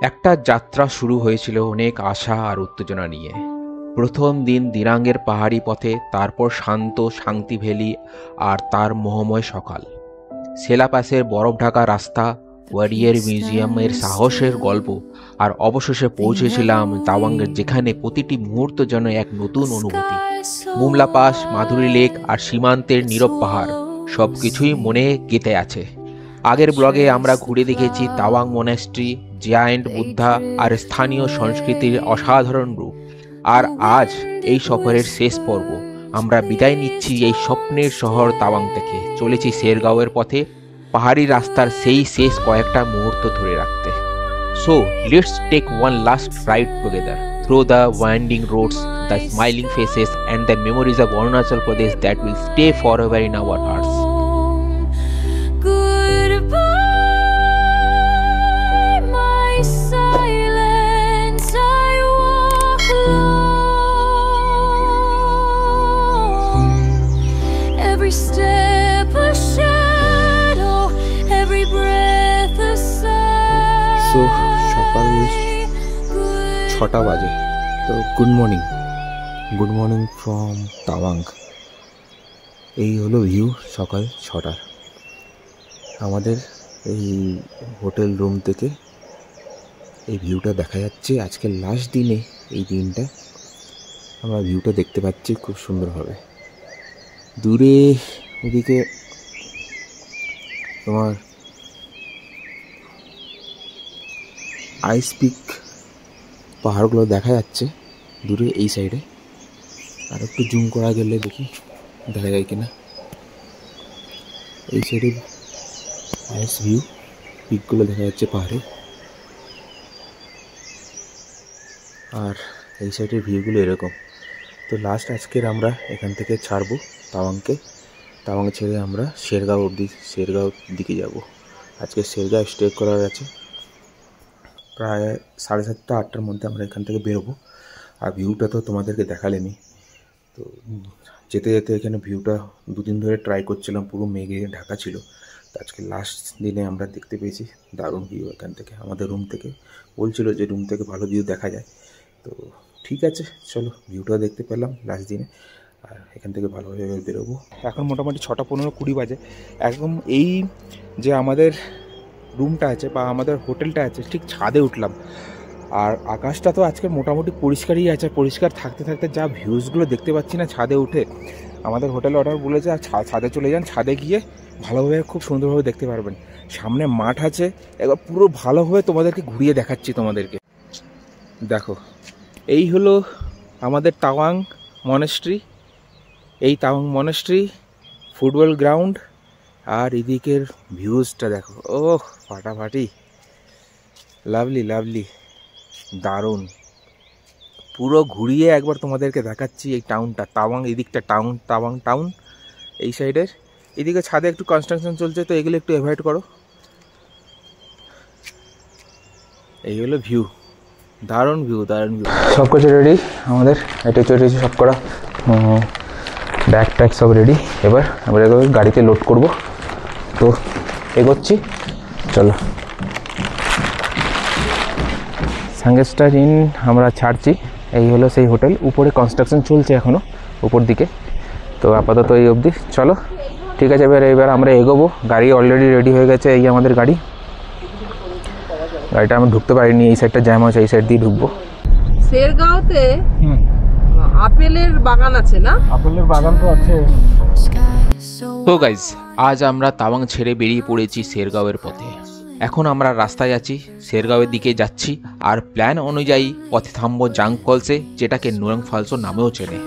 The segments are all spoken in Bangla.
একটা যাত্রা শুরু হয়েছিল অনেক আশা আর উত্তেজনা নিয়ে। প্রথম দিন দিরাঙ্গের পাহাড়ি পথে, তারপর শান্ত শান্তি ভ্যালি আর তার মোহময় সকাল, সেলাপাসের বরফ ঢাকা রাস্তা, ওয়ারিয়ার মিউজিয়ামের সাহসের গল্প, আর অবশেষে পৌঁছেছিলাম তাওয়াঙ্গের, যেখানে প্রতিটি মুহূর্ত যেন এক নতুন অনুভূতি। মুমলা পাস, মাধুরী লেক আর সীমান্তের নীরব পাহাড় সবকিছুই মনে গেঁথে আছে। আগের ব্লগে আমরা ঘুরে দেখেছি তাওয়াং মনাস্ট্রি, জায়ান্ট বুদ্ধা আর স্থানীয় সংস্কৃতির অসাধারণ রূপ। আর আজ এই সফরের শেষ পর্ব, আমরা বিদায় নিচ্ছি এই স্বপ্নের শহর তাওয়াং থেকে। চলেছি শেরগাঁওয়ের পথে, পাহাড়ি রাস্তার সেই শেষ কয়েকটা মুহূর্ত ধরে রাখতে। So let's take one last ride together through the winding roads, the smiling faces and the memories of Arunachal Pradesh that will stay forever in our hearts. So, সকাল 6টা বাজে। তো গুড মর্নিং ফ্রম তাওয়াং। এই হলো ভিউ সকাল 6টার। আমাদের এই হোটেল রুম থেকে এই ভিউটা দেখা যাচ্ছে। আজকের লাস্ট দিনে এই দিনটা আমরা ভিউটা দেখতে পাচ্ছি খুব সুন্দরভাবে। দূরে ওদিকে তোমার আইস পিক পাহাড়গুলো দেখা যাচ্ছে দূরে এই সাইডে। আর একটু জুম করা গেলে দেখি দেখা যায় কিনা। এই সাইডে আইস ভিউ পিকগুলো দেখা যাচ্ছে পাহাড়ে, আর এই সাইডের ভিউগুলো এরকম। তো লাস্ট আজকের আমরা এখান থেকে ছাড়বো তাওয়াংকে। তাওয়াং ছেড়ে আমরা শেরগাঁও দিকে যাব। আজকে শেরগাঁও স্টে করার আছে। প্রায় 7:30-8টার মধ্যে আমরা এখান থেকে বেরোবো। আর ভিউটা তো তোমাদেরকে দেখালেনি। তো যেতে যেতে এখানে ভিউটা দুদিন ধরে ট্রাই করছিলাম, পুরো মেঘে ঢাকা ছিল। তো আজকে লাস্ট দিনে আমরা দেখতে পেয়েছি দারুণ ভিউ এখান থেকে। আমাদের রুম থেকে বলছিল যে রুম থেকে ভালো ভিউ দেখা যায়। তো ঠিক আছে, চলো ভিউটাও দেখতে পেলাম লাস্ট দিনে, আর এখান থেকে ভালোভাবে বেরোবো। এখন মোটামুটি 6:15-20 বাজে। একদম এই যে আমাদের রুমটা আছে বা আমাদের হোটেলটা আছে ঠিক ছাদে উঠলাম। আর আকাশটা তো আজকে মোটামুটি পরিষ্কারই আছে। পরিষ্কার থাকতে থাকতে যা ভিউজগুলো দেখতে পাচ্ছি না ছাদে উঠে, আমাদের হোটেল অর্ডার বলেছে আর ছাদে চলে যান। ছাদে গিয়ে ভালোভাবে খুব সুন্দরভাবে দেখতে পারবেন। সামনে মাঠ আছে, একবার পুরো ভালোভাবে তোমাদেরকে ঘুরিয়ে দেখাচ্ছি তোমাদেরকে। দেখো, এই হলো আমাদের তাওয়াং মনাস্ট্রি। এই তাওয়াং মনাস্ট্রি, ফুটবল গ্রাউন্ড, আর এদিকের ভিউজটা দেখো। ওহ ফাটাফাটি, লাভলি দারুণ। পুরো ঘুরিয়ে একবার তোমাদেরকে দেখাচ্ছি এই টাউনটা, তাওয়াং। এদিকটা তাওয়াং টাউন এই সাইডের। এদিকে ছাদে একটু কনস্ট্রাকশন চলছে, তো এগুলো একটু অ্যাভয়েড করো। এই হলো ভিউ, দারুণ ভিউ। সব কিছু রেডি আমাদের, এটা চলে সব করা, ব্যাগ ট্যাগ সব রেডি। এবার আমরা গাড়িতে লোড করব। তো এগোচ্ছি, চলো। সাংগেস্টার ইন আমরা ছাড়ছি। এই হলো সেই হোটেল। উপরে কনস্ট্রাকশন চলছে এখনও উপর দিকে। তো আপাতত এই অবধি, চলো ঠিক আছে। এবার আমরা এগোবো। গাড়ি অলরেডি রেডি হয়ে গেছে। এই আমাদের গাড়িটা আমরা ঢুকতে পারিনি, এই সাইডটা জ্যাম আছে, এই সাইড দিয়ে ঢুকবো। শেরগাঁওতে আপেলের বাগান আছে না? আপেলের বাগান তো আছে। তো গাইজ, আজ আমরা তাওয়াং ছেড়ে বেরিয়ে পড়েছি শেরগাঁওয়ের পথে। এখন আমরা রাস্তায় আছি, শেরগাঁওয়ের দিকে যাচ্ছি। আর প্ল্যান অনুযায়ী পথে থামবো জাং ফলসে, যেটাকে নুরাং ফলসও নামেও চেনে।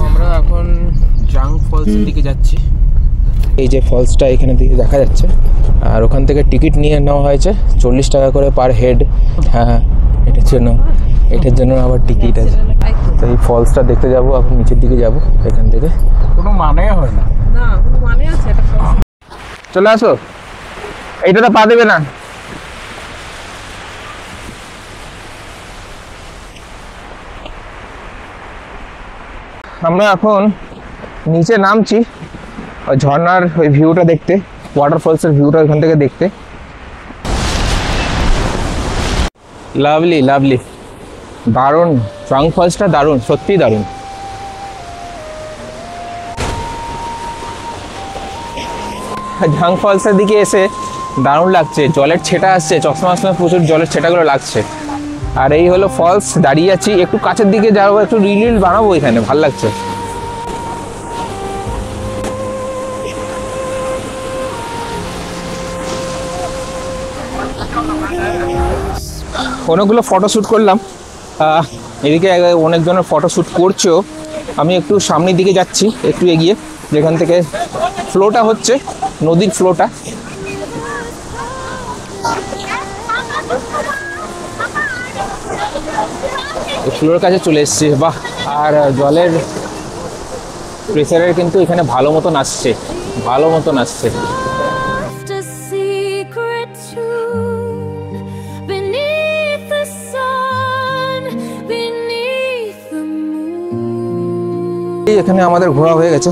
আমরা এখন জাং ফলসের দিকে যাচ্ছি। এই যে ফলসটা এখানে দিকে দেখা যাচ্ছে, আর ওখান থেকে টিকিট নিয়ে নেওয়া হয়েছে 40 টাকা করে পার হেড। হ্যাঁ, এটার জন্য আবার টিকিট আছে। তো এই ফলসটা দেখতে যাবো, এখন নিচের দিকে যাব। এখান থেকে কোনো মানে হয় না। চলে আসো, এইটা তো পা দেবে না। আমরা এখন নিচে নামছি ওই ঝর্ণার ওই ভিউটা দেখতে, ওয়াটারফলসের ভিউটা ওইখান থেকে দেখতে। লাভলি লাভলি, দারুণ, চং ফলসটা দারুণ, সত্যিই দারুণ। ঝাং ফলসের দিকে এসে দারুণ লাগছে, জলের ছেটা আসছে, চশমা প্রচুর জলের ছেটাগুলো লাগছে। আর এই হলো ফলস, দাঁড়িয়ে আছি, একটু কাছের দিকে যাবো, একটু রিল বানাবো এখানে, ভাল লাগছে। অনেকগুলো ফটোশ্যুট করলাম, এদিকে অনেকজনের ফটোশ্যুট করছেও। আমি একটু সামনের দিকে যাচ্ছি, একটু এগিয়ে, যেখান থেকে ফ্লোটা হচ্ছে, নদীর ফ্লোটা। ফ্লোর কাছে চলে এসেছি, বাহ। আর জলের প্রেসারের কিন্তু এখানে ভালো মতন আসছে, ভালো মতন আসছে। এখানে আমাদের ঘোরা হয়ে গেছে,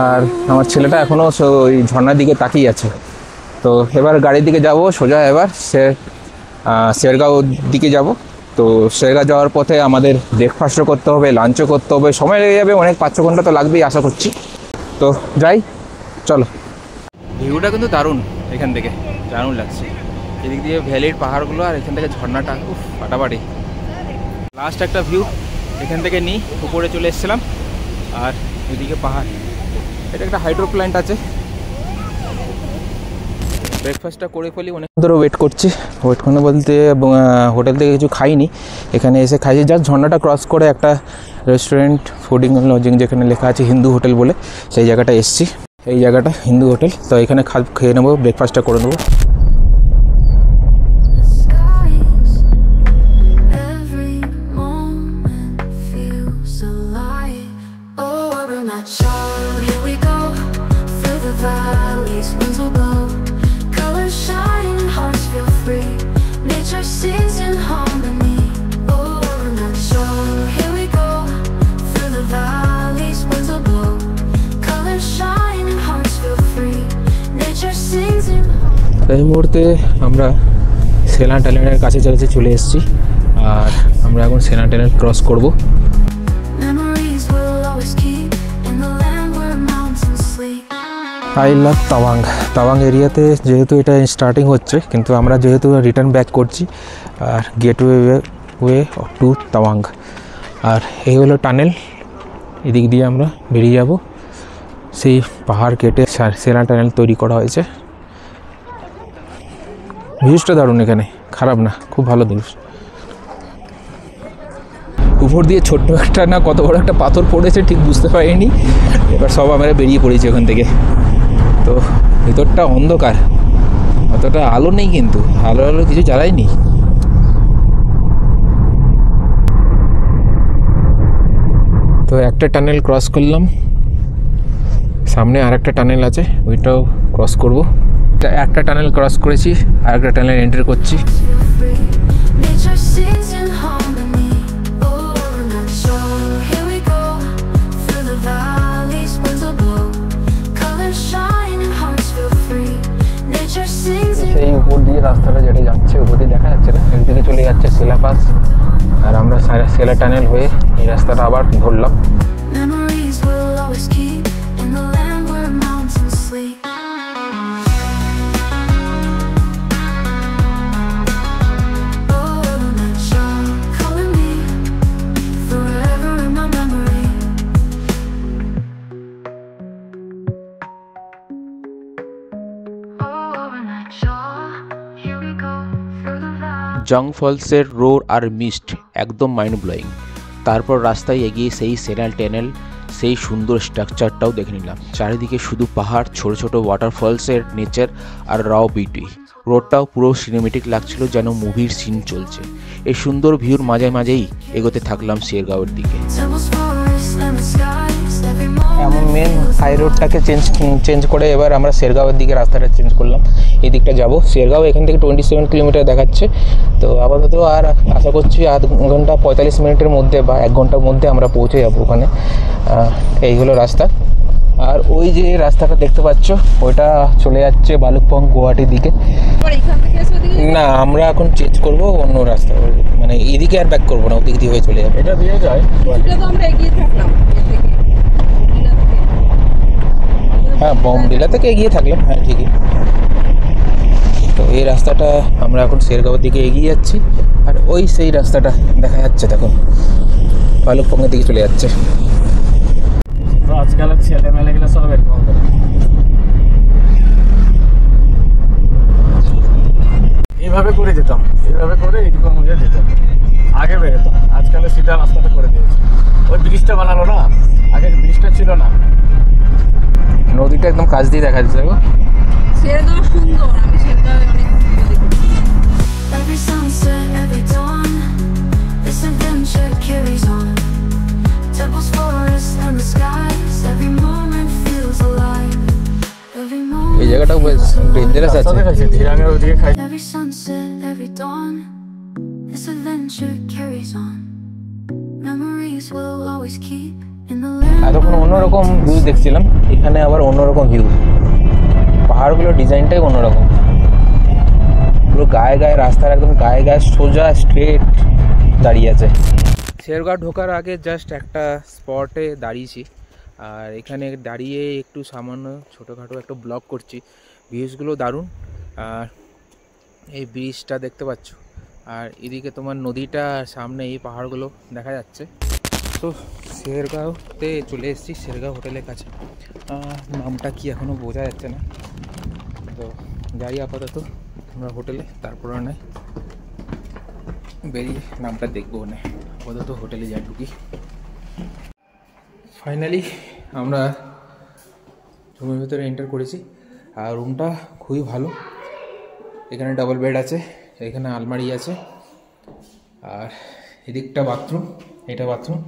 আর আমার ছেলেটা এখনো ওই ঝর্ণার দিকে তাকিয়ে আছে। তো এবার গাড়ির দিকে যাব সোজা, এবার শেরগাঁও দিকে যাব। তো শেরগাঁও যাওয়ার পথে আমাদের ব্রেকফাস্টও করতে হবে, লাঞ্চও করতে হবে, সময় লেগে যাবে অনেক, 5-6 ঘন্টা তো লাগবেই আশা করছি। তো যাই, চলো। ভিউটা কিন্তু দারুণ, এখান থেকে দারুণ লাগছে। এদিক দিয়ে ভ্যালির পাহাড়গুলো আর এখান থেকে ঝর্ণাটা, উফ ফাটাফাটি। লাস্ট একটা ভিউ এখান থেকে নিই, উপরে চলে এসেছিলাম, আর এদিকে পাহাড়। এটা একটা হাইড্রো প্ল্যান্ট আছে। ব্রেকফাস্টটা করে ফেলি, অনেক ধরে ওয়েট করছি। ওয়েট করে বলতে হোটেল থেকে কিছু খাইনি, এখানে এসে খাইছি জাস্ট। ঝর্ণাটা ক্রস করে একটা রেস্টুরেন্ট, ফুডিং লজিং যেখানে লেখা আছে হিন্দু হোটেল বলে, সেই জায়গাটা এসছি। এই জায়গাটা হিন্দু হোটেল, তো এখানে খেয়ে নেবো, ব্রেকফাস্টটা করে নেবো। এই মুহূর্তে আমরা সেলান টানেলের কাছে চলে এসেছি, আর আমরা এখন সেলান টানেল ক্রস করব। I love Tawang. তাওয়াং এরিয়াতে যেহেতু এটা স্টার্টিং হচ্ছে, কিন্তু আমরা যেহেতু রিটার্ন ব্যাক করছি, আর গেটওয়ে টু তাওয়াং। আর এই হলো টানেল, এদিক দিয়ে আমরা বেরিয়ে যাব। সেই পাহাড় কেটে সেলান টানেল তৈরি করা হয়েছে। ভিউজটা দারুণ, এখানে খারাপ না, খুব ভালো ভিউজ। উপর দিয়ে ছোট্ট একটা না কত বড় একটা পাথর পড়েছে ঠিক বুঝতে পারিনি। এবার সব আমরা বেরিয়ে পড়েছি ওখান থেকে। তো ভিতরটা অন্ধকার, অতটা আলো নেই, কিন্তু আলো কিছু জ্বালায়নি। তো একটা টানেল ক্রস করলাম, সামনে আর একটা টানেল আছে, ওইটাও ক্রস করব। একটা টানেল ক্রস করেছি, আর একটা টানেল এন্টার করছি। সেই উপর দিয়ে রাস্তাটা যেটা যাচ্ছে, উপর দিয়ে দেখা যাচ্ছে না, একদিকে চলে যাচ্ছে সেলা পাস, আর আমরা সেলা টানেল হয়ে এই রাস্তাটা আবার ধরলাম। জং ফলসের রোর আর মিস্ট একদম মাইন্ড ব্লোয়িং। তারপর রাস্তায় এগিয়ে সেই সেলাল টানেল, সেই সুন্দর স্ট্রাকচারটাও দেখে নিলাম। চারিদিকে শুধু পাহাড়, ছোট ছোট ওয়াটারফলসের নেচার আর রাও বিউটি। রোডটাও পুরো সিনেমেটিক লাগছিল, যেন মুভির সিন চলছে। এই সুন্দর ভিউর মাঝেই এগোতে থাকলাম শেরগাঁওয়ের দিকে। এমন মেন হাই রোডটাকে চেঞ্জ করে এবার আমরা শেরগাঁওয়ের দিকে রাস্তাটা চেঞ্জ করলাম। এই দিকটা যাবো শেরগাঁও, এখান থেকে 27 কিলোমিটার দেখাচ্ছে। তো আপাতত আর আশা করছি আধ ঘন্টা 45 মিনিটের মধ্যে বা 1 ঘন্টার মধ্যে আমরা পৌঁছে যাবো ওখানে। এই হলো রাস্তা। আর ওই যে রাস্তাটা দেখতে পাচ্ছ ওইটা চলে যাচ্ছে ভালুকপং গুয়াহাটির দিকে। না, আমরা এখন চেঞ্জ করব অন্য রাস্তা, মানে এদিকে আর ব্যাক করবো না, ওদিক দিয়ে হয়ে চলে যাবে। এটা দিয়ে যায় হ্যাঁ, বমডিলা থেকে এগিয়ে থাকলাম, হ্যাঁ ঠিকই। তো এই রাস্তাটা আমরা এখন শেরগাঁওয়ের দিকে এগিয়ে যাচ্ছি, আর ওই সেই রাস্তাটা দেখা যাচ্ছে দেখো ভালুকপংয়ের দিকে চলে যাচ্ছে। তো আজকাল ছেলেমেয়েগুলো সব এরকম করে, এইভাবে করে যেতাম, এইভাবে করে এরকম হয়ে যেতাম, আগে বেরোতাম। আজকাল সিধা রাস্তাটা করে দিয়েছে, ওই ব্রিজটা বানালো না, আগে ব্রিজটা ছিল না। নদীটা একদম কাছ দিয়ে দেখা যাচ্ছে দেখো। শেরগাঁও সুন্দর, আমি শেরগাঁও অনেক ভিডিও দেখেছি। Every sunset, every dawn, this adventure carries on. Temples, forests, and the skies, every moment feels alive. Every এই moment. জায়গাটাও বেশ ডেঞ্জারাস আছে। দেখাচ্ছে ধীরাঙ্গের ওদিকে খাই। Every sunset, every dawn, this adventure carries on. Memories will always keep in the land. এতক্ষণ অন্যরকম ভিউ দেখছিলাম, এখানে আবার অন্যরকম ভিউ। পাহাড়গুলোর ডিজাইনটাই অন্যরকম, পুরো গায়ে গায়ে, রাস্তার একদম গায়ে গায়ে সোজা স্ট্রেট দাঁড়িয়ে আছে। শেরগাঁও ঢোকার আগে জাস্ট একটা স্পটে দাঁড়িয়েছি, আর এখানে দাঁড়িয়ে একটু সামান্য ছোটোখাটো একটা ব্লগ করছি। ভিউজগুলো দারুণ, আর এই ব্রিজটা দেখতে পাচ্ছ, আর এদিকে তোমার নদীটা, সামনে এই পাহাড়গুলো দেখা যাচ্ছে। তো শেরগাঁওতে চলে এসেছি, শেরগাঁও হোটেলের কাছে। নামটা কি এখনও বোঝা যাচ্ছে না, তো যাই আপাতত আমরা হোটেলে, তারপর নয় বেরিয়ে নামটা দেখবো না, আপাতত হোটেলে যাই ঢুকি। ফাইনালি আমরা রুমের ভিতরে এন্টার করেছি, আর রুমটা খুবই ভালো। এখানে ডাবল বেড আছে, এখানে আলমারি আছে, আর এদিকটা বাথরুম, এটা বাথরুম,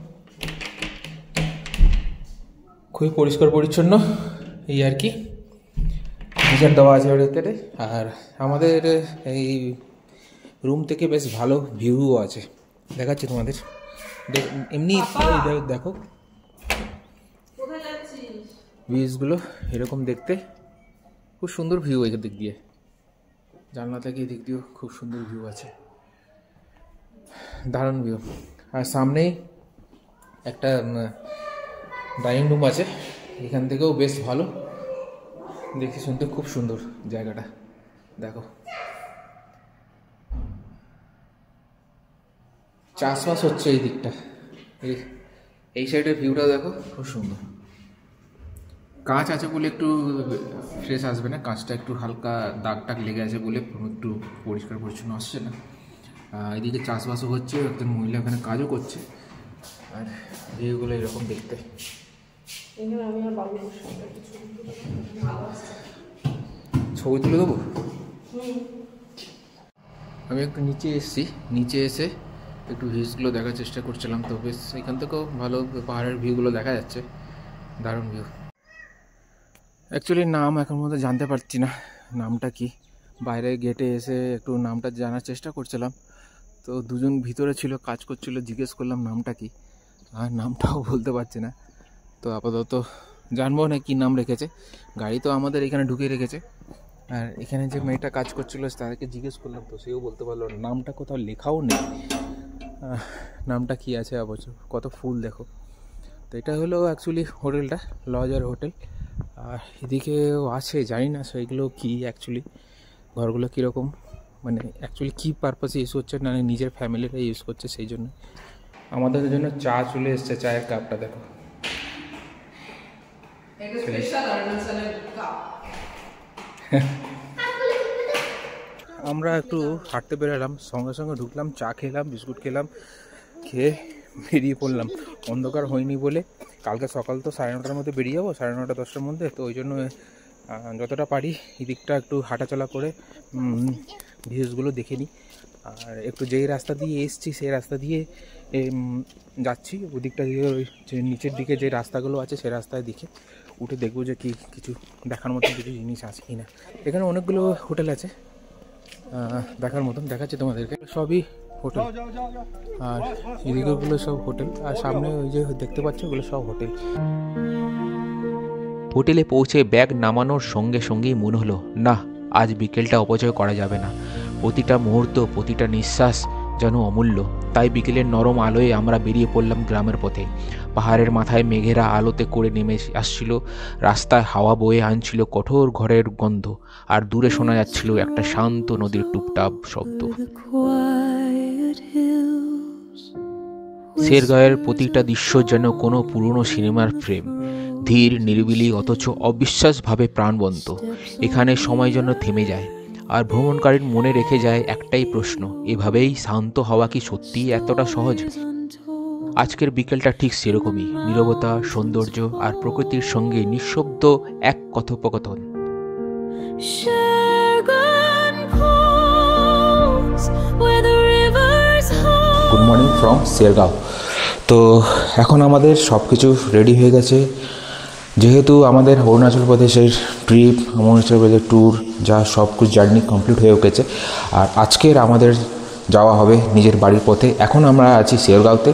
খুবই পরিষ্কার পরিচ্ছন্ন, এই আর কি। গিজার দেওয়া আছে ওর ভিতরে, আর আমাদের এই রুম থেকে বেশ ভালো ভিউও আছে, দেখাচ্ছি তোমাদের। এমনি দেখো ভিউজগুলো এরকম দেখতে, খুব সুন্দর ভিউ এই দিক দিয়ে, জানলা থেকে এই দিক দিয়েও খুব সুন্দর ভিউ আছে, দারুণ ভিউ। আর সামনেই একটা ডাইনিং রুম আছে, এখান থেকেও বেশ ভালো, দেখতে শুনতে খুব সুন্দর জায়গাটা। দেখো চাষবাস হচ্ছে এই দিকটা, এই সাইডের ভিউটা দেখো খুব সুন্দর। কাঁচ আছে বলে একটু ফ্রেশ আসবে না, কাঁচটা একটু হালকা দাগ টাগ লেগে আছে বলে একটু পরিষ্কার পরিচ্ছন্ন আসছে না। এদিকে চাষবাসও হচ্ছে, একজন মহিলা ওখানে কাজও করছে, আর ভিউগুলো এরকম দেখতে। ছবি তুলে দেবো। আমি একটু নিচে এসেছি, নিচে এসে একটু ভিউজগুলো দেখার চেষ্টা করছিলাম, তো বেশ এখান থেকেও ভালো পাহাড়ের ভিউগুলো দেখা যাচ্ছে, দারুণ ভিউ। অ্যাকচুয়ালি নাম এখন মধ্যে জানতে পারছি না নামটা কি, বাইরে গেটে এসে একটু নামটা জানার চেষ্টা করছিলাম, তো দুজন ভিতরে ছিল কাজ করছিল, জিজ্ঞেস করলাম নামটা কি, আর নামটাও বলতে পারছি না। তো আপাতত জানবো না কি নাম রেখেছে, গাড়ি তো আমাদের এখানে ঢুকিয়ে রেখেছে, আর এখানে যে মেয়েটা কাজ করছিল তাদেরকে জিজ্ঞেস করলাম, তো সেও বলতে পারলো না, নামটা কোথাও লেখাও নেই, নামটা কি আছে অবশ্য। কত ফুল দেখো। তো এটা হলো অ্যাকচুয়ালি হোটেলটা, লজার হোটেল, আর এদিকেও আছে জানি না সেইগুলো কি অ্যাকচুয়ালি, ঘরগুলো কীরকম, মানে অ্যাকচুয়ালি কী পারপাসে ইউজ হচ্ছে, না নিজের ফ্যামিলিরা ইউজ করছে, সেই জন্য। আমাদের জন্য চা চলে এসছে, চায়ের কাপটা দেখো। আমরা একটু হাঁটতে বেরোলাম, সঙ্গে সঙ্গে ঢুকলাম, চা খেলাম, বিস্কুট খেলাম, খেয়ে বেরিয়ে পড়লাম। অন্ধকার হয়নি বলে, কালকে সকাল তো 9:30টার মধ্যে বেরিয়ে যাবো, 9:30 10টার মধ্যে, তো ওই জন্য যতটা পারি এদিকটা একটু হাঁটাচলা করে ভিউজগুলো দেখে নিই। আর একটু যেই রাস্তা দিয়ে এসছি সেই রাস্তা দিয়ে যাচ্ছি, ওদিকটা দিয়ে ওই যে নিচের দিকে যে রাস্তাগুলো আছে সেই রাস্তায় দিকে উঠে দেখবো যে কি কিছু দেখার মতো কিছু জিনিস আছে কি না। এখানে অনেকগুলো হোটেল আছে, দেখার মতন দেখাচ্ছি তোমাদেরকে। সবই হোটেল, আর এদিকেগুলো সব হোটেল, আর সামনে ওই যে দেখতে পাচ্ছ ওগুলো সব হোটেল। হোটেলে পৌঁছে ব্যাগ নামানোর সঙ্গে সঙ্গেই মনে হলো, না, আজ বিকেলটা অপচয় করা যাবে না। প্রতিটা মুহূর্ত, প্রতিটা নিঃশ্বাস যেন অমূল্য। তাই বিকেলের নরম আলোয় আমরা বেরিয়ে পড়লাম গ্রামের পথে। পাহাড়ের মাথায় মেঘেরা আলোতে করে নেমে আসছিল, রাস্তায় হাওয়া বয়ে আনছিল কঠোর ঘরের গন্ধ, আর দূরে শোনা যাচ্ছিল একটা শান্ত নদীর টুপটাপ শব্দ। শেরগাঁওয়ের প্রতিটা দৃশ্য যেন কোনো পুরনো সিনেমার ফ্রেম, ধীর, নিরিবিলি, অথচ অবিশ্বাসভাবে প্রাণবন্ত। এখানে সময় যেন থেমে যায়, আর ভ্রমণকারীর মনে রেখে যায় একটাই প্রশ্ন, এভাবেই শান্ত হওয়া কি সত্যিই এতটা সহজ? আজকের বিকেলটা ঠিক সেরকমই, নীরবতা, সৌন্দর্য আর প্রকৃতির সঙ্গে নিঃশব্দ এক কথোপকথন। Good morning from Shergaon. তো এখন আমাদের সব কিছু রেডি হয়ে গেছে, যেহেতু আমাদের অরুণাচল প্রদেশের ট্রিপ, অরুণাচল প্রদেশের ট্যুর যা সব কিছু জার্নি কমপ্লিট হয়ে গেছে। আর আজকের আমাদের যাওয়া হবে নিজের বাড়ির পথে। এখন আমরা আছি শেরগাঁওতে,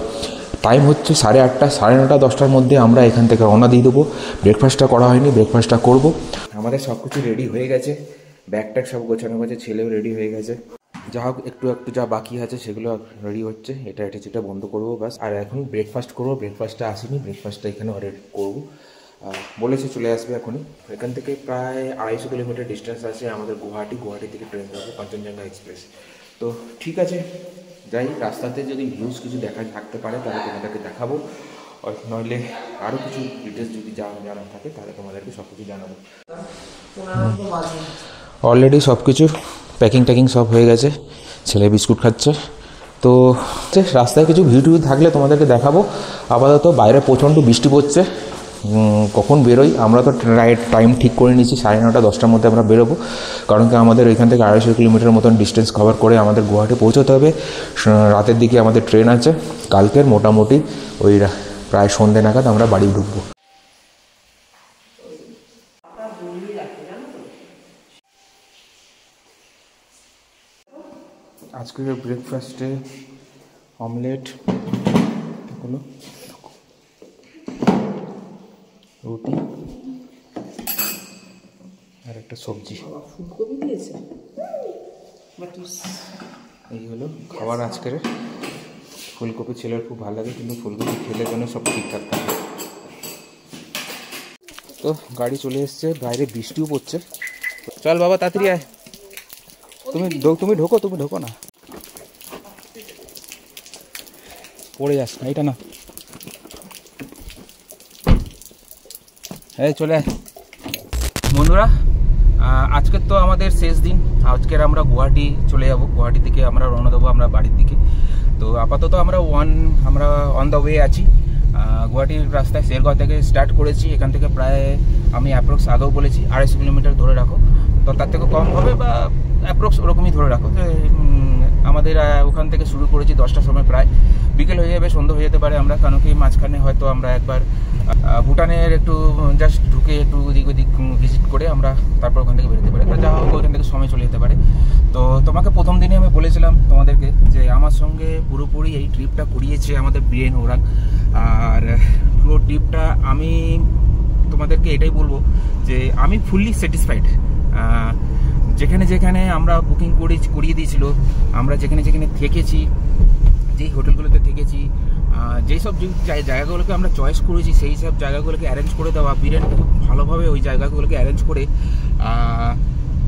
টাইম হচ্ছে 8:30, 9:30, 10টার মধ্যে আমরা এখান থেকে রওনা দিয়ে দেবো। ব্রেকফাস্টটা করা হয়নি, ব্রেকফাস্টটা করব। আমাদের সব কিছু রেডি হয়ে গেছে, ব্যাগ ট্যাগ সব গোছানো গেছে, ছেলেও রেডি হয়ে গেছে। যা হোক একটু একটু যা বাকি আছে সেগুলো রেডি হচ্ছে, এটা সেটা বন্ধ করবো ব্যাস। আর এখন ব্রেকফাস্ট করবো, ব্রেকফাস্টটা আসেনি, ব্রেকফাস্টটা এখানে অর্ডার করবো। বলেছে চলে আসবে এখনই। এখান থেকে প্রায় 250 কিলোমিটার ডিস্টেন্স আছে আমাদের গুয়াহাটি থেকে ট্রেন যাবো কাঞ্চনজঙ্ঘা এক্সপ্রেস। তো ঠিক আছে, যাই। রাস্তাতে যদি ভিউজ কিছু দেখা থাকতে পারে তাহলে তোমাদেরকে দেখাবো, নইলে আরও কিছু ডিটেলস যদি জানা থাকে তাহলে তোমাদেরকে সব কিছু জানাবো। অলরেডি সব কিছু প্যাকিং ট্যাকিং সব হয়ে গেছে, ছেলে বিস্কুট খাচ্ছে। তো রাস্তায় কিছু ভিউ টিউ থাকলে তোমাদেরকে দেখাবো। আপাতত বাইরে প্রচণ্ড বৃষ্টি পড়ছে, কখন বেরোই? আমরা তো টাইম ঠিক করে নিয়েছি 9:30, 10টার মধ্যে আমরা বেরোবো, কারণ কি আমাদের ওইখান থেকে 250 কিলোমিটার মতন ডিস্টেন্স কভার করে আমাদের গুয়াহাটি পৌঁছতে হবে। রাতের দিকে আমাদের ট্রেন আছে, কালকের মোটামুটি ওই প্রায় সন্ধ্যে নাগাদ আমরা বাড়ি ঢুকবো। আজকের ব্রেকফাস্টে অমলেট হলো, রুটি আর একটা সবজি। ফুলকপি দিয়েছে, এই হলো খাবার আজকের। ফুলকপি ছেলের খুব ভালো লাগে, কিন্তু ফুলকপি খেলে যেন সব ঠিকঠাক থাকে। তো গাড়ি চলে এসছে, বাইরে বৃষ্টিও পড়ছে। চল বাবা তাড়াতাড়ি আয়, তুমি ঢোকো না, পড়ে যাস না, এটা না, এই চলে আয়। বন্ধুরা, আজকের তো আমাদের শেষ দিন। আজকের আমরা গুয়াহাটি চলে যাব, গুয়াহাটি থেকে আমরা রওনা দেবো আমরা বাড়ির দিকে। তো আপাতত আমরা অন দ্য ওয়ে আছি। গুয়াহাটির রাস্তায় শেরগাঁও থেকে স্টার্ট করেছি। এখান থেকে প্রায় আমি অ্যাপ্রক্স আগেও বলেছি 250 কিলোমিটার ধরে রাখো, তো তার থেকে কম হবে বা অ্যাপ্রক্স ওরকমই ধরে রাখো। তো আমাদের ওখান থেকে শুরু করেছি 10টার সময়, প্রায় বিকেল হয়ে যাবে, সন্ধ্যা হয়ে যেতে পারে। আমরা কেন কি মাঝখানে হয়তো আমরা একবার ভুটানের একটু জাস্ট ঢুকে একটু ওদিক ভিজিট করে আমরা তারপর ওখান থেকে বেরোতে পারি। তো যা হোক ওইখান থেকে সময় চলে যেতে পারে। তো তোমাকে প্রথম দিনে আমি বলেছিলাম তোমাদেরকে যে আমার সঙ্গে পুরোপুরি এই ট্রিপটা করিয়েছে আমাদের বীরেন ওরাং। আর পুরো ট্রিপটা আমি তোমাদেরকে এটাই বলবো যে আমি ফুললি স্যাটিসফাইড। যেখানে যেখানে আমরা বুকিং করিয়ে দিয়েছিল, আমরা যেখানে যেখানে থেকেছি, যেই হোটেলগুলোতে থেকেছি, যেই সব জায়গাগুলোকে আমরা চয়েস করেছি, সেই সব জায়গাগুলোকে অ্যারেঞ্জ করে দেওয়া, বীরেন খুব ভালোভাবে ওই জায়গাগুলোকে অ্যারেঞ্জ করে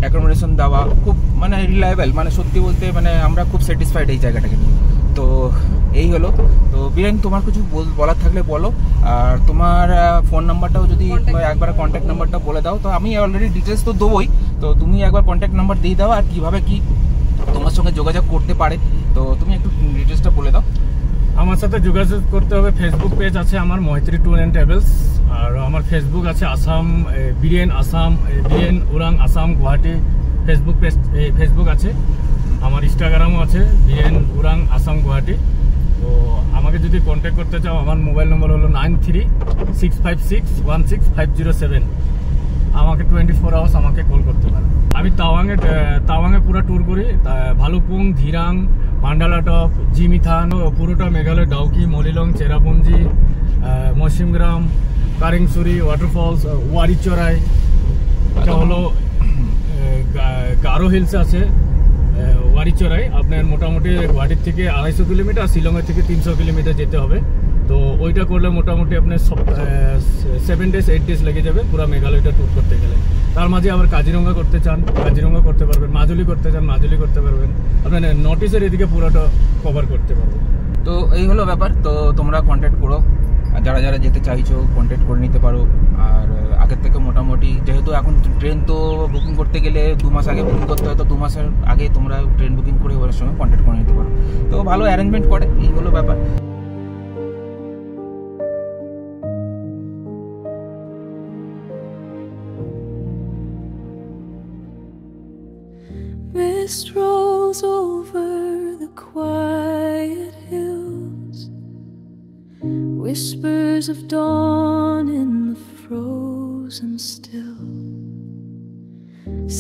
অ্যাকোমোডেশন দেওয়া, খুব মানে রিলায়েবল, মানে সত্যি বলতে মানে আমরা খুব স্যাটিসফাইড এই জায়গাটাকে নিয়ে। তো এই হলো। তো বীরেন, তোমার কিছু বলার থাকলে বলো, আর তোমার ফোন নাম্বারটাও যদি একবার কন্ট্যাক্ট নাম্বারটা বলে দাও। তো আমি অলরেডি ডিটেলস তো দেবোই, তো তুমি একবার কন্ট্যাক্ট নাম্বার দিয়ে দাও আর কীভাবে কি তোমার সঙ্গে যোগাযোগ করতে পারে। তো তুমি একটু ডিটেলসটা বলে দাও। আমার সাথে যোগাযোগ করতে হবে। ফেসবুক পেজ আছে আমার মৈত্রী ট্যুর অ্যান্ড ট্রাভেলস, আর আমার ফেসবুক আছে বীরেন ওরাং আসাম গুয়াহাটি ফেসবুক আছে। আমার ইনস্টাগ্রামও আছে বীরেন ওরাং আসাম গুয়াহাটি। তো আমাকে যদি কন্ট্যাক্ট করতে চাও, আমার মোবাইল নম্বর হলো 9365616507। আমাকে 24 আওয়ার্স আমাকে কল করতে পারেন। আমি তাওয়াংয়ে পুরো ট্যুর করি, ভালুকপুং, ধিরাং, মান্ডালা টপ, জিমিথান, পুরোটা মেঘালয়, ডাউকি, মলিলং, চেরাপুঞ্জি, মৌসিমগ্রাম, কারিংসুরি, ওয়াটারফলস, ওয়ারিচরাই, এটা হলো গারো হিলস আছে ওয়ারিচরাই। আপনার মোটামুটি গুয়াহাটির থেকে 250 কিলোমিটার, শিলংয়ের থেকে 300 কিলোমিটার যেতে হবে। তো ওইটা করলে মোটামুটি আপনার 7 days 8 days লেগে যাবে পুরো মেঘালয়টা ট্যুর করতে গেলে। তার মাঝে আবার কাজিরঙ্গা করতে চান, কাজিরঙ্গা করতে পারবেন, মাজুলি করতে চান, মাজুলি করতে পারবেন, আপনার নর্থ ইস্টের এদিকে পুরোটা কভার করতে পারবেন। তো এই হলো ব্যাপার। তো তোমরা কন্ট্যাক্ট করো, আর যারা যারা যেতে চাইছো কন্ট্যাক্ট করে নিতে পারো। আর আগের থেকে মোটামুটি, যেহেতু এখন ট্রেন তো বুকিং করতে গেলে 2 মাস আগে বুকিং করতে হয়, তো 2 মাসের আগে তোমরা ট্রেন বুকিং করে ওর সঙ্গে কন্ট্যাক্ট করে নিতে পারো। তো ভালো অ্যারেঞ্জমেন্ট করে, এই হলো ব্যাপার। Mist rolls over the quiet hills, whispers of dawn in the frozen still,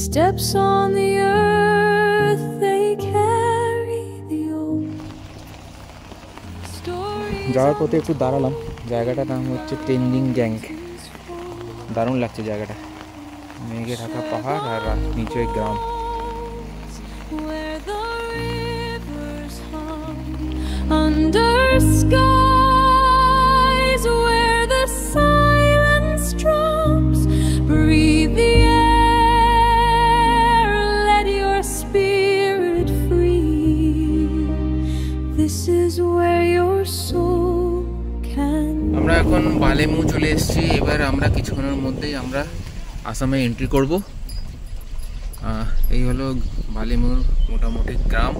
steps on the earth, they carry the old stories. যাওয়ার পথে একটু দাঁড়ালাম, জায়গাটার নাম হচ্ছে তেনজিং গ্যাংক। দারুণ লাগছে জায়গাটা, মেঘে ঢাকা পাহাড় আর নিচে গ্রাম। Where the rivers hum under skies, where the silence drums breathe the air, let your spirit free. This is where your soul can. আমরা এখন বালেমু চলে এসেছি। এবার আমরা কিছুক্ষণের মধ্যেই আমরা আসামে এন্ট্রি করব। এই হলো বালেমুর মোটামুটি গ্রাম,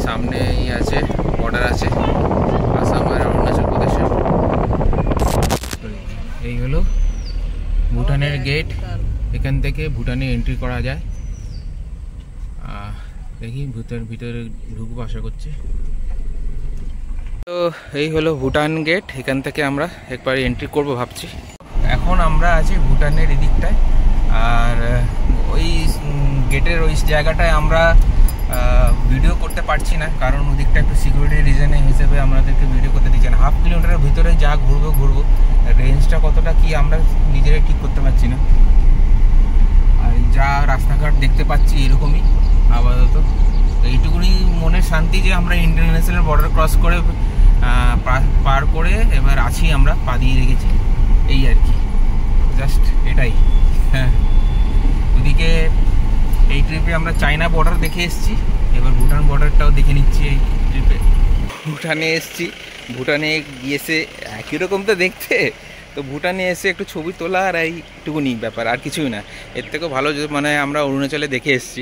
সামনেই আছে বর্ডার আছে আসাম আর অরুণাচল প্রদেশের। এই হলো ভুটানের গেট, এখান থেকে ভুটানে এন্ট্রি করা যায়। দেখি ভিতরে ঢুকবো আশা করছি। তো এই হলো ভুটান গেট, এখান থেকে আমরা একবার এন্ট্রি করব ভাবছি। এখন আমরা আছি ভুটানের এদিকটায়, আর ওই গেটের ওই জায়গাটায় আমরা ভিডিও করতে পারছি না, কারণ ওদিকটা একটু সিকিউরিটি রিজনের হিসেবে আমাদেরকে ভিডিও করতে দিচ্ছে না। 1/2 কিলোমিটারের ভিতরে যা ঘুরবো, রেঞ্জটা কতটা কি আমরা নিজেরাই ঠিক করতে পারছি না। আর যা রাস্তাঘাট দেখতে পাচ্ছি এরকমই আপাতত। এইটুকুনি মনের শান্তি যে আমরা ইন্টারন্যাশনাল বর্ডার ক্রস করে পার করে এবার আছি, আমরা পা দিয়ে রেখেছি, এই আর কি, জাস্ট এটাই। হ্যাঁ, ওদিকে এই ট্রিপে আমরা চায়না বর্ডার দেখে এসেছি, এবার ভুটান বর্ডারটাও দেখে নিচ্ছি এই ট্রিপে। ভুটানে এসেছি, ভুটানে গিয়েছে একই রকম তো দেখতে, তো ভুটানে এসে একটু ছবি তোলা আর এইটুকুনি ব্যাপার, আর কিছুই না। এর থেকেও ভালো মানে আমরা অরুণাচলে দেখে এসেছি,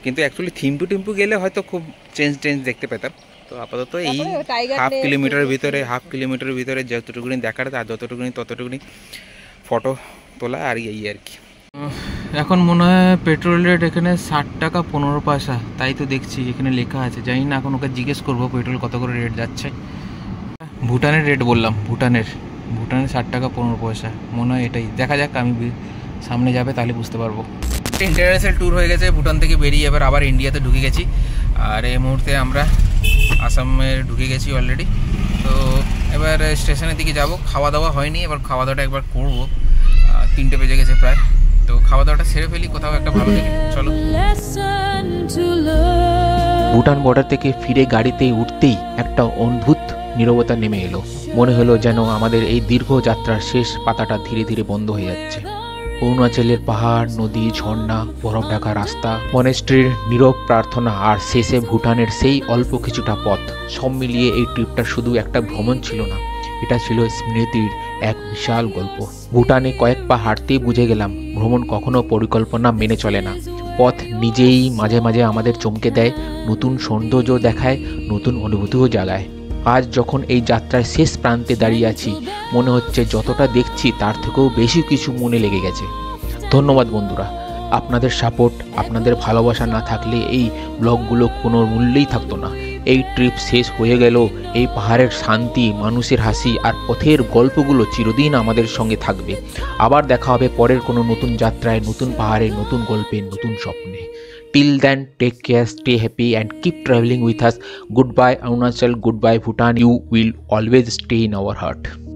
কিন্তু অ্যাকচুয়ালি থিম্পু গেলে হয়তো খুব চেঞ্জ দেখতে পেতাম। তো আপাতত এই 1/2 কিলোমিটারের ভিতরে যতটুকুনি দেখার আর ততটুকুনি ফটো তোলা আর এই আর কি। এখন মনে হয় পেট্রোল রেট এখানে 60 টাকা 15 পয়সা, তাই তো দেখছি এখানে লেখা আছে। জানি না, এখন ওকে জিজ্ঞেস করবো পেট্রোল কত করে রেট যাচ্ছে। ভুটানের রেট বললাম, ভুটানের 60 টাকা 15 পয়সা মনে হয়, এটাই। দেখা যাক, আমি সামনে যাবে তাহলে বুঝতে পারবো। ইন্টারন্যাশনাল ট্যুর হয়ে গেছে, ভুটান থেকে বেরিয়ে এবার আবার ইন্ডিয়াতে ঢুকে গেছি, আর এই মুহূর্তে আমরা আসামে ঢুকে গেছি অলরেডি। তো এবার স্টেশনের দিকে যাব। খাওয়া দাওয়া হয়নি, এবার খাওয়া দাওয়াটা একবার করবো। 3টে বেজে গেছে প্রায়, তো খাওয়া দাওয়াটা সেরে ফেলি কোথাও একটা ভালো দেখে। চলো। ভুটান বর্ডার থেকে ফিরে গাড়িতে উঠতেই একটা অদ্ভুত নীরবতা নেমে এলো। মনে হলো যেন আমাদের এই দীর্ঘ যাত্রার শেষ পাতাটা ধীরে ধীরে বন্ধ হয়ে যাচ্ছে। অরুণাচলের পাহাড়, নদী, ঝর্ণা, বরফ ঢাকা রাস্তা, মনেস্ট্রির নীরব প্রার্থনা, আর শেষে ভুটানের সেই অল্প কিছুটা পথ, সব মিলিয়ে এই ট্রিপটা শুধু একটা ভ্রমণ ছিল না, এটা ছিল স্মৃতির এক বিশাল গল্প। ভুটানে কয়েক পা হাঁটতেই বুঝে গেলাম ভ্রমণ কখনো পরিকল্পনা মেনে চলে না। পথ নিজেই মাঝে মাঝে আমাদের চমকে দেয়, নতুন সৌন্দর্য দেখায়, নতুন অনুভূতিও জাগায়। আজ যখন এই যাত্রার শেষ প্রান্তে দাঁড়িয়ে আছি, মনে হচ্ছে যতটা দেখছি তার থেকেও বেশি কিছু মনে লেগে গেছে। ধন্যবাদ বন্ধুরা, আপনাদের সাপোর্ট, আপনাদের ভালোবাসা না থাকলে এই ব্লগগুলো কোনো মূল্যেই থাকতো না। এই ট্রিপ শেষ হয়ে গেল, এই পাহাড়ের শান্তি, মানুষের হাসি আর পথের গল্পগুলো চিরদিন আমাদের সঙ্গে থাকবে। আবার দেখা হবে পরের কোনো নতুন যাত্রায়, নতুন পাহাড়ে, নতুন গল্পে, নতুন স্বপ্নে। Till then, take care, stay happy and keep traveling with us. Goodbye Arunachal, goodbye Bhutan. You will always stay in our heart.